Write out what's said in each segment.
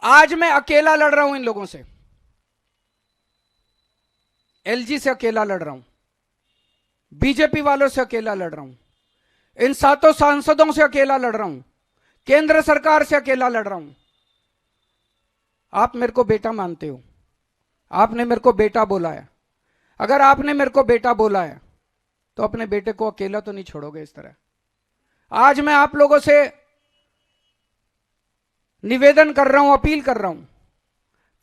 आज मैं अकेला लड़ रहा हूं इन लोगों से, एलजी से अकेला लड़ रहा हूं, बीजेपी वालों से अकेला लड़ रहा हूं, इन 7 सांसदों से अकेला लड़ रहा हूं, केंद्र सरकार से अकेला लड़ रहा हूं। आप मेरे को बेटा मानते हो, आपने मेरे को बेटा बोला है। अगर आपने मेरे को बेटा बोला है तो अपने बेटे को अकेला तो नहीं छोड़ोगे इस तरह। आज मैं आप लोगों से निवेदन कर रहा हूं, अपील कर रहा हूं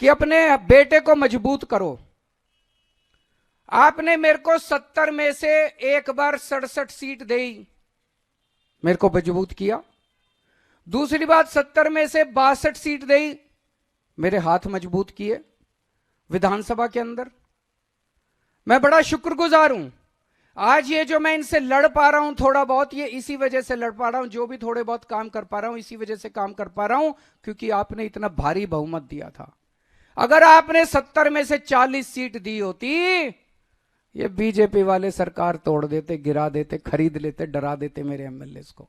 कि अपने बेटे को मजबूत करो। आपने मेरे को 70 में से एक बार 67 सीट दी, मेरे को मजबूत किया। दूसरी बात, 70 में से 62 सीट दी, मेरे हाथ मजबूत किए विधानसभा के अंदर। मैं बड़ा शुक्रगुजार हूं। आज ये जो मैं इनसे लड़ पा रहा हूं थोड़ा बहुत, ये इसी वजह से लड़ पा रहा हूं। जो भी थोड़े बहुत काम कर पा रहा हूं इसी वजह से काम कर पा रहा हूं, क्योंकि आपने इतना भारी बहुमत दिया था। अगर आपने 70 में से 40 सीट दी होती, ये बीजेपी वाले सरकार तोड़ देते, गिरा देते, खरीद लेते, डरा देते मेरे एमएलए को।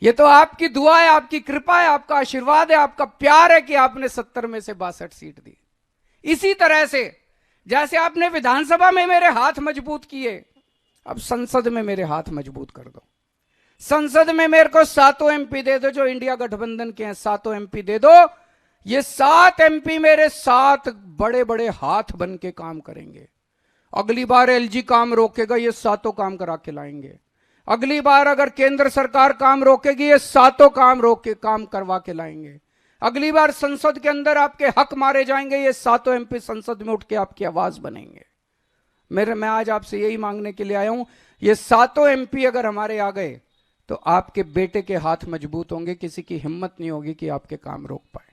ये तो आपकी दुआ है, आपकी कृपा है, आपका आशीर्वाद है, आपका प्यार है कि आपने 70 में से 62 सीट दी। इसी तरह से जैसे आपने विधानसभा में मेरे हाथ मजबूत किए, अब संसद में मेरे हाथ मजबूत कर दो। संसद में मेरे को 7 एमपी दे दो, जो इंडिया गठबंधन के हैं 7 एमपी दे दो। ये 7 एमपी मेरे 7 बड़े बड़े हाथ बन के काम करेंगे। अगली बार एलजी काम रोकेगा, ये 7 काम करा के लाएंगे। अगली बार अगर केंद्र सरकार काम रोकेगी, ये 7 काम रोक के काम करवा के लाएंगे। अगली बार संसद के अंदर आपके हक मारे जाएंगे, ये 7 एमपी संसद में उठ के आपकी आवाज बनेंगे। मैं आज आपसे यही मांगने के लिए आया हूं, ये 7 एमपी अगर हमारे आ गए तो आपके बेटे के हाथ मजबूत होंगे, किसी की हिम्मत नहीं होगी कि आपके काम रोक पाए।